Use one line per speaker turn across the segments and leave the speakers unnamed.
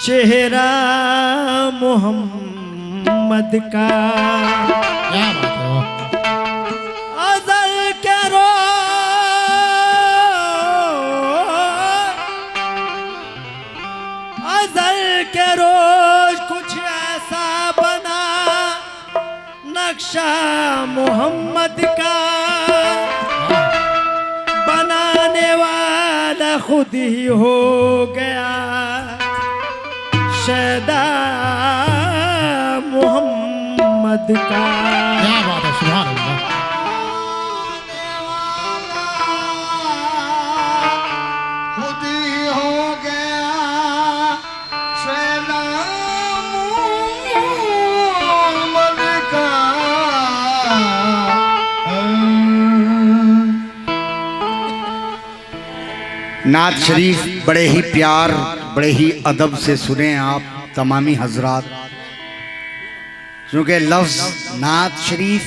चेहरा मोहम्मद का।
क्या बात है।
अज़ल के रोज कुछ ऐसा बना नक्शा मोहम्मद का। बनाने वाला खुद ही हो गया शैदा मोहम्मद का।
क्या बात है, सुभान अल्लाह।
खुद ही हो गया शैदा मोहम्मद का। नात शरीफ बड़े ही प्यार बड़े ही अदब से सुने आप तमामी हजरात, क्योंकि लफ्ज नात शरीफ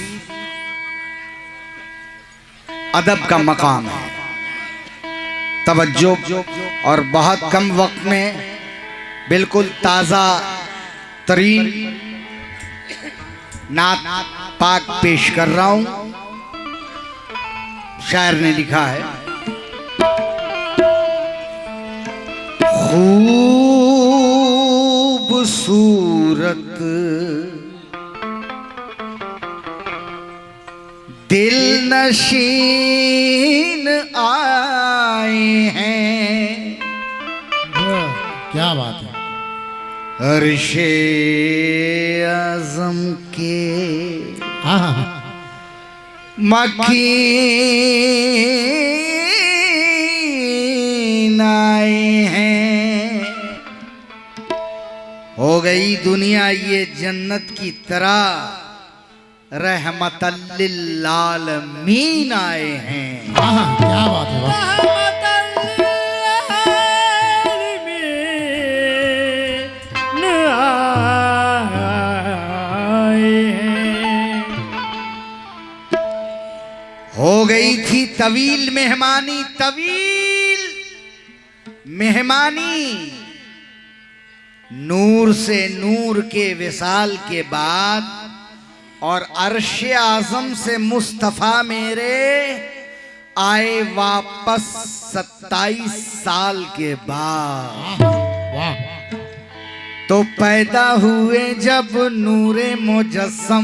अदब का मकाम है। तवज्जो और बहुत कम वक्त में बिल्कुल ताज़ा तरीन नात पाक पेश कर रहा हूं। शायर ने लिखा है, खूबसूरत दिल नशीन आए हैं।
क्या बात है।
अर्शे आज़म के
हाँ हाँ हाँ।
मकीन आए हैं। हो गई दुनिया ये जन्नत की तरह, रहमतल लिल आलमीन आए हैं।
हाँ हाँ, क्या बात है। वाह।
हो गई थी तवील मेहमानी, तवील मेहमानी, नूर से नूर के विसाल के बाद, और अर्श आज़म से मुस्तफ़ा मेरे आए वापस 27 साल के बाद।
वाह।
तो पैदा हुए जब नूरे मुजस्सम,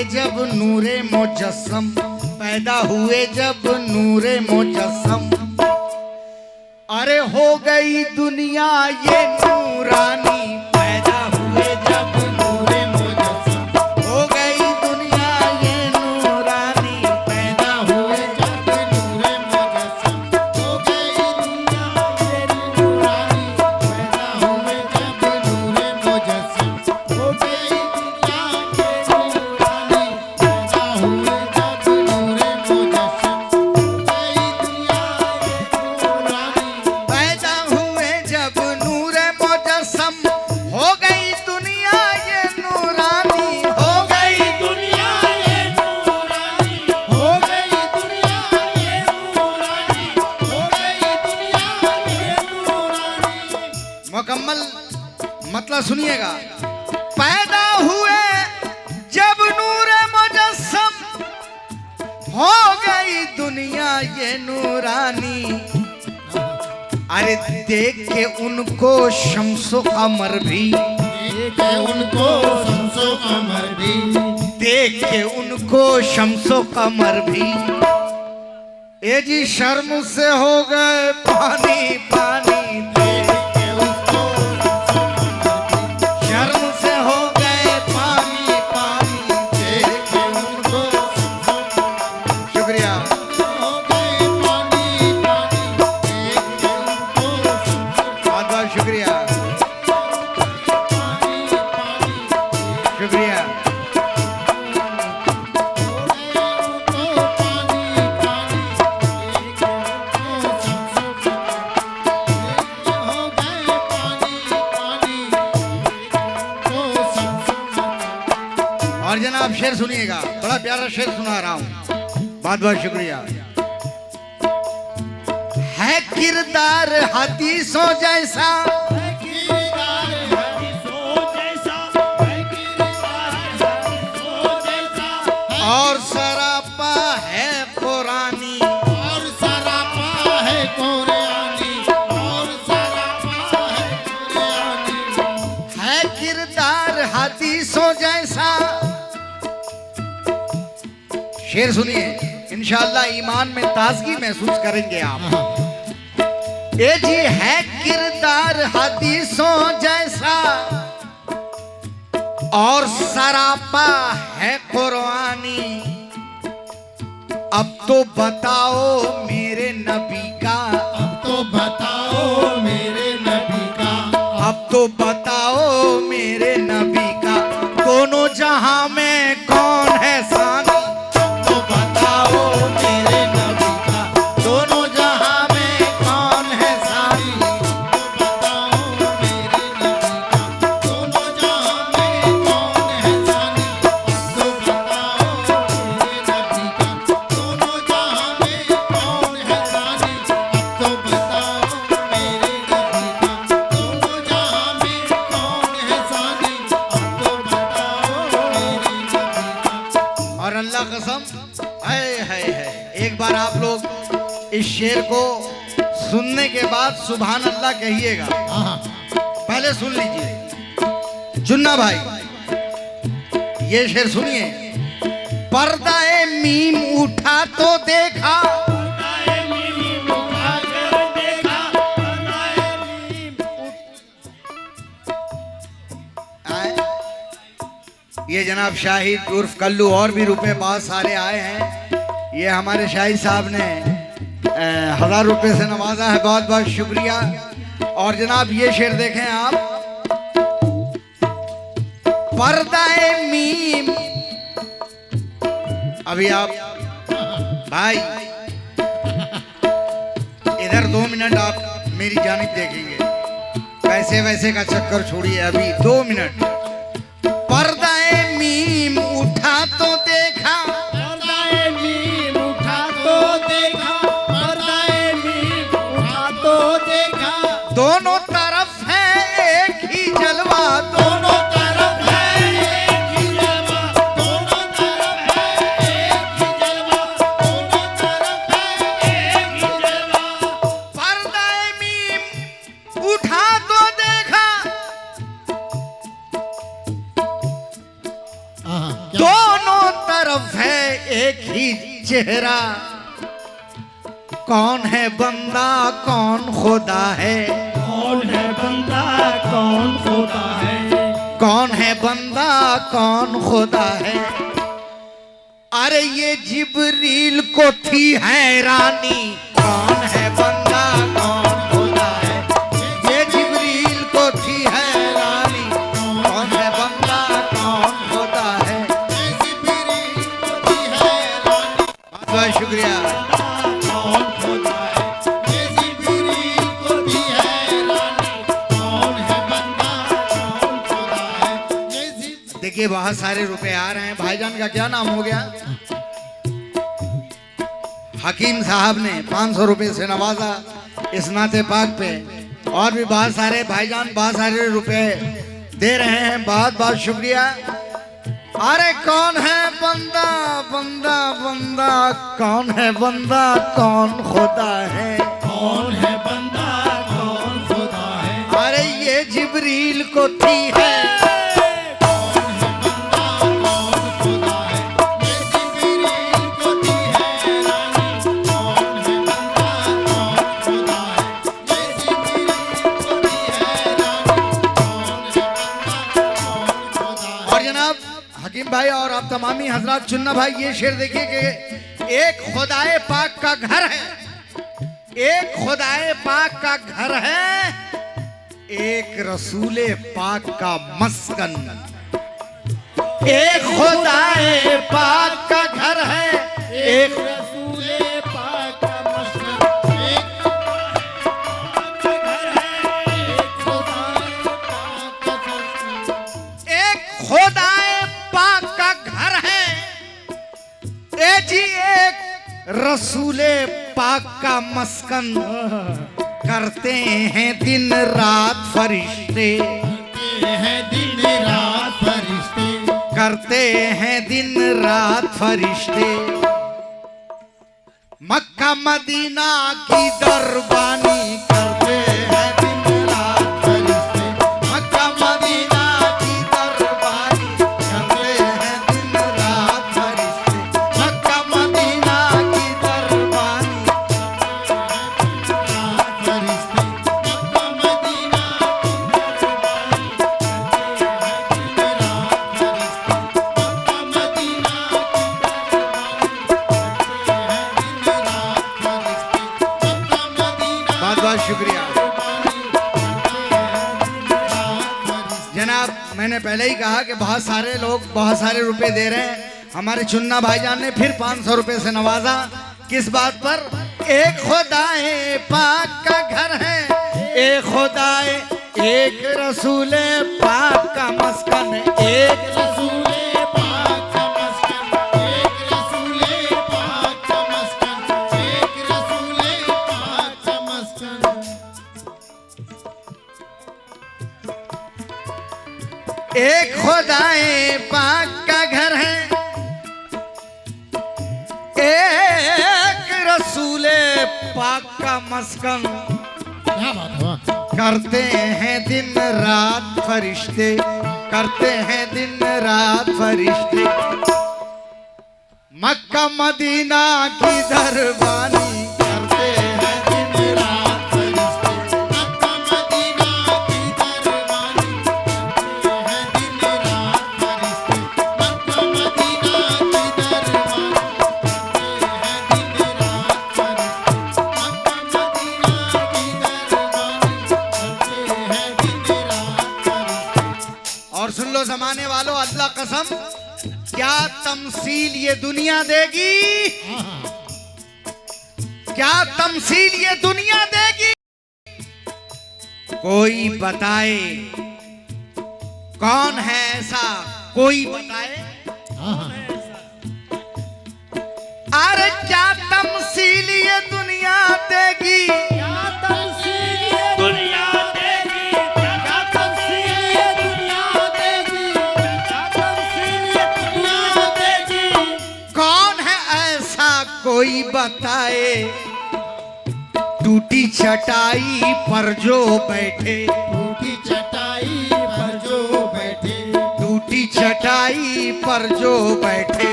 जब नूरे मुजस्सम, पैदा हुए जब नूरे मुजस्सम, अरे हो गई दुनिया ये नूरानी। पैदा हुए जब नूरे मुजस्सम, हो गई दुनिया ये नूरानी। पैदा हुए जब नूरे मुजस्सम, हो गई दुनिया ये नूरानी। पैदा हुए जब नूरे मुजस्सम, हो गई दुनिया ये नूरानी। पैदा हुए जब नूरे मुजस्सम, हो गई दुनिया ये नूरानी। हो गई दुनिया ये नूरानी। हो गई दुनिया ये नूरानी। हो गई दुनिया ये नूरानी। मुकम्मल मतलब सुनिएगा। पैदा हुए जब नूरे मुजस्सम, हो गई दुनिया ये नूरानी। अरे देख के उनको शम्सो कमर भी,
देख के उनको शम्सो कमर भी,
देख के उनको शम्सो कमर भी, ए जी शर्म से हो गए पानी पानी। देख के उसको शर्म से हो गए पानी पानी। देख के उनको शुक्रिया।
हो गए पानी पानी। देख के उनको
बहुत बहुत शुक्रिया शुक्रिया। प्यारा शेर सुना रहा हूं, बहुत बहुत शुक्रिया। है किरदार हदीसों जैसा, और सरापा है पुरानी,
और सरापा है कुरानी, और सरापा है कुरानी।
है किरदार हदीसों जैसा। शेर सुनिए, इंशाअल्लाह ईमान में ताजगी महसूस करेंगे आप। ये जी है किरदार हदीसों जैसा, और सरापा है कुरानी। अब तो बताओ मेरे नबी का,
अब तो बताओ मेरे नबी का,
अब तो बताओ मेरे नबी का, दोनों जहां में कौन है सानी।
तो बताओ मेरे नबी का,
दोनों जहां में कौन है सानी।
तो बताओ मेरे नबी का, दोनों जहां में कौन है सानी। तो बताओ मेरे नबी का, दोनों जहां में कौन है सानी। तो बताओ मेरे नबी का, दोनों जहां में कौन है सानी। तो बताओ मेरे नबी का।
और अल्लाह कसम है एक बार आप लोग इस शेर को सुनने के बाद सुभान अल्लाह कहिएगा।
हाँ,
पहले सुन लीजिए जुन्ना भाई, ये शेर सुनिए। पर्दाए मीम उठा तो देखा, आए? ये जनाब शाहिद उर्फ कल्लू और भी रुपए बहुत सारे आए हैं। ये हमारे शाहिद साहब ने 1000 रुपए से नवाजा है, बहुत बहुत शुक्रिया। और जनाब ये शेर देखें आप, पर्दाए मीम। अभी आप भाई इधर 2 मिनट आप मेरी जानिब देखेंगे, पैसे वैसे का चक्कर छोड़िए, अभी 2 मिनट। पर्दाए मीम उठा तो देखा,
पर्दाए मीम उठा तो देखा, पर्दाए मीम उठा तो देखा।
दोनों तरफ है एक ही जलवा,
दोनों तरफ है एक ही जलवा, दोनों तरफ है एक ही जलवा, दोनों तरफ है एक ही जलवा।
पर्दाए मीम उठा तो देखा, दोनों तरफ है एक ही चेहरा। कौन है बंदा कौन खुदा है,
कौन है बंदा कौन खुदा है।
कौन है बंदा कौन खुदा है। अरे ये जिब्रील को थी हैरानी, कौन है बंदा कौन खुदा है। ये जिब्रील को थी हैरानी, कौन है बंदा कौन खुदा है।
जिब्रील को थी हैरानी,
बहुत बहुत शुक्रिया।
कौन खुदा है।
ये जिब्रील को थी हैरानी, कौन है बंदा कौन खुदा है। ये जिब्रील
देखिए बहुत सारे रुपए आ रहे हैं। भाईजान का क्या नाम हो गया? हकीम साहब ने 500 रुपए से नवाजा इस नाते पाक पे। और भी बहुत सारे भाईजान बहुत सारे रुपए दे रहे हैं, बहुत बहुत शुक्रिया। अरे कौन है बंदा बंदा बंदा, कौन है बंदा कौन खुदा है।
कौन है बंदा कौन खुदा है।
अरे ये जिब्रील को थी है, हकीम भाई और आप तमामी हजरात, चुन्ना भाई ये शेर देखिए कि एक खुदाए पाक का घर है, एक खुदाए पाक का घर है, एक रसूले पाक का मस्कन। एक खुदाए पाक का घर है, एक
रसूले पाक का मस्कन।
एक
घर है, एक खुदाए
पाक का मस्कन।
एक खुदाए पाक का घर है, जी एक रसूले पाक का मस्कन करते हैं दिन रात फरिश्ते,
हैं दिन रात फरिश्ते,
करते हैं दिन रात फरिश्ते। मक्का मदीना की दरबानी करते हैं दिन रात फरिश्ते। मक्का मदीना की दरबानी करते हैं दिन रात फरिश्ते। मक्का मदीना की दरबानी
रात फरिश्ते, मक्का मदीना
बहुत बहुत शुक्रिया जनाब। मैंने पहले ही कहा कि बहुत सारे लोग बहुत सारे रुपए दे रहे हैं। हमारे चुन्ना भाईजान ने फिर 500 रुपए से नवाजा। किस बात पर? एक खुदाए पाक का घर है, एक खुदाए, एक रसूले पाक का मस्कन, एक
रसूले पाक का मस्कन, एक रसूले पाक का मस्कन, एक रसूले पाक का मस्कन।
एक खुदाए पाक का घर है, एक रसूले पाक का मस्कन
क्या बात है?
करते हैं दिन रात फरिश्ते, करते हैं दिन रात फरिश्ते। मक्का मदीना की दरबानी करते हैं दिन रात फरिश्ते।
मक्का मदीना की दरबानी करते हैं दिन रात फरिश्ते। मक्का मदीना की दरबानी करते हैं दिन रात फरिश्ते। मक्का मदीना की दरबानी करते हैं दिन रात फरिश्ते।
और सुन लो जमाने वालों, अल्लाह कसम, क्या तमसील ये दुनिया देगी, क्या तमसील ये दुनिया देगी। कोई बताए कौन है ऐसा, कोई बताए। अरे क्या तमसील ये दुनिया देगी,
दुनिया देगी,
क्या तमसील ये दुनिया देगी, क्या तमसील ये दुनिया देगी।
कौन है ऐसा कोई बताए। टूटी चटाई पर जो बैठे,
टूटी चटाई पर जो बैठे,
टूटी चटाई पर जो बैठे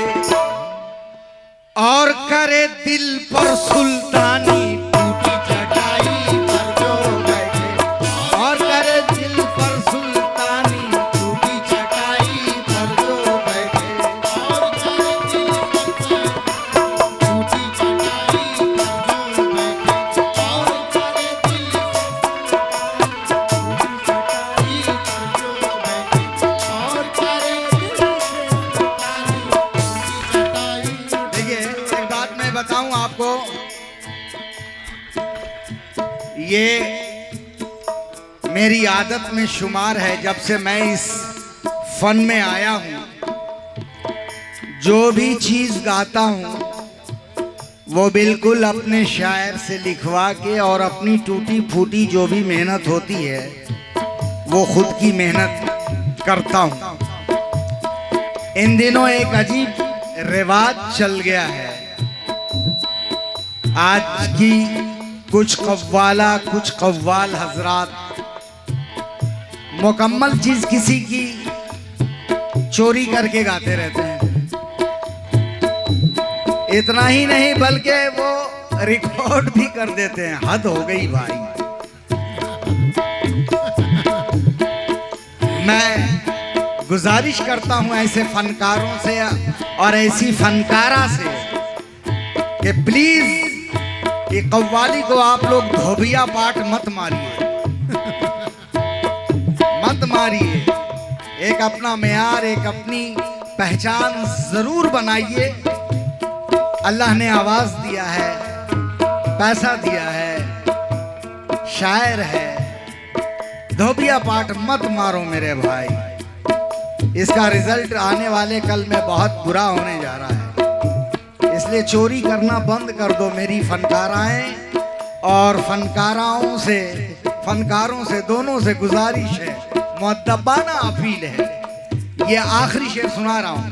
और करे दिल पर सुल्तानी। टूटी चटाई पर जो बैठे और करे दिल पर सुल्तानी। टूटी चटाई पर जो बैठे
और करे दिल पर टूटी चटाई पर जो बैठे, और करे दिल टूटी चटाई पर जो बैठे, और करे दिल टूटी चटाई।
देखिए एक बात मैं बताऊं आपको, ये मेरी आदत में शुमार है। जब से मैं इस फन में आया हूं, जो भी चीज गाता हूं वो बिल्कुल अपने शायर से लिखवा के, और अपनी टूटी फूटी जो भी मेहनत होती है वो खुद की मेहनत करता हूं। इन दिनों एक अजीब रिवाज चल गया है। आज की कुछ कव्वाला, कुछ कव्वाल हजरात मुकम्मल चीज किसी की चोरी करके गाते रहते हैं। इतना ही नहीं बल्कि वो रिकॉर्ड भी कर देते हैं। हद हो गई भाई। मैं गुजारिश करता हूं ऐसे फनकारों से और ऐसी फनकारा से कि प्लीज ये कव्वाली को आप लोग धोबिया पाठ मत मारिए, मत मारिए। एक अपना मेयार, एक अपनी पहचान जरूर बनाइए। अल्लाह ने आवाज दिया है, पैसा दिया है, शायर है। धोबिया पाठ मत मारो मेरे भाई। इसका रिजल्ट आने वाले कल में बहुत बुरा होने जा रहा है। इसलिए ये चोरी करना बंद कर दो मेरी फनकाराएं, और फनकारों से दोनों से गुजारिश है, मुअद्दबाना अपील है। ये आखिरी शेर सुना रहा हूं।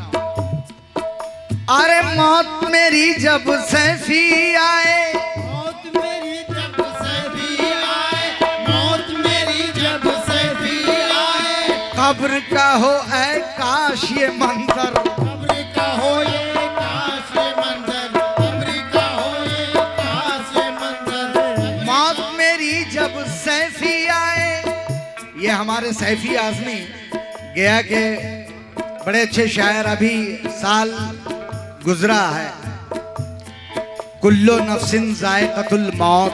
अरे मौत मेरी जब सैफी आए,
मौत मेरी जब सैफी आए, मौत मेरी जब सैफी आए,
कब्र का हो ऐ काश ये मंजर,
कब्र का हो ये काश ये मंजर, कब्र का हो ये काश ये मंजर।
मौत मेरी जब सैफी आए। ये हमारे सैफी आजमी गया के बड़े अच्छे शायर, अभी साल गुजरा है। कुल्लो नफ्सिन जायक़तुल मौत,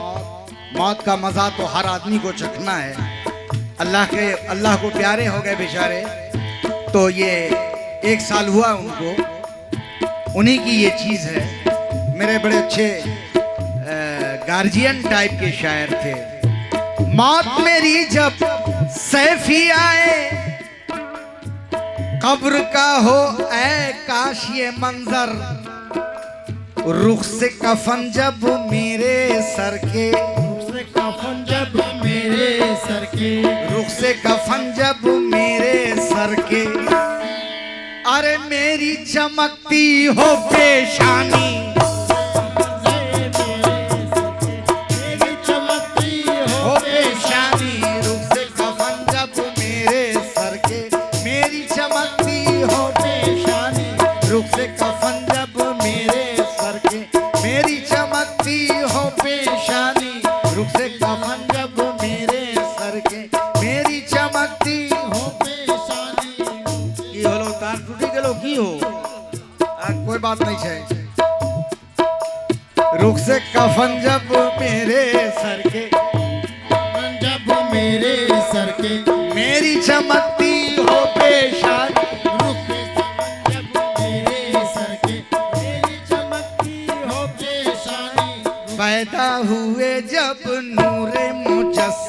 मौत का मजा तो हर आदमी को चखना है। अल्लाह को प्यारे हो गए बेचारे, तो ये 1 साल हुआ उनको, उन्हीं की ये चीज है। मेरे बड़े अच्छे गार्जियन टाइप के शायर थे। मौत मेरी जब सैफी आए, कब्र का हो ऐ काश ये मंजर, रुख से कफन जब मेरे सर के,
रुख से कफन जब मेरे सर के,
रुख से कफन जब मेरे सर के। अरे मेरी चमकती हो पेशानी,
मेरी चमकती
हो पेशानी, रुख से कफन जब मेरे सर के। मेरी चमकती हो पेशानी, रुख से कफन जब मेरे सर के। मेरी चमकती हो पेशानी, रुख से कफन जब मेरे सर के। मेरी चमकती
हो पेशानी।
की हलो तार टूटी गेलो की हो, कोई बात नहीं है। रुख से कफन जब मेरे सर के,
जब मेरे सर के,
मेरी चमकती हो पेशानी,
रुख से जब मेरे सर के, मेरी चमकती हो पेशानी।
पैदा हुए जब नूरे मुजस्सम,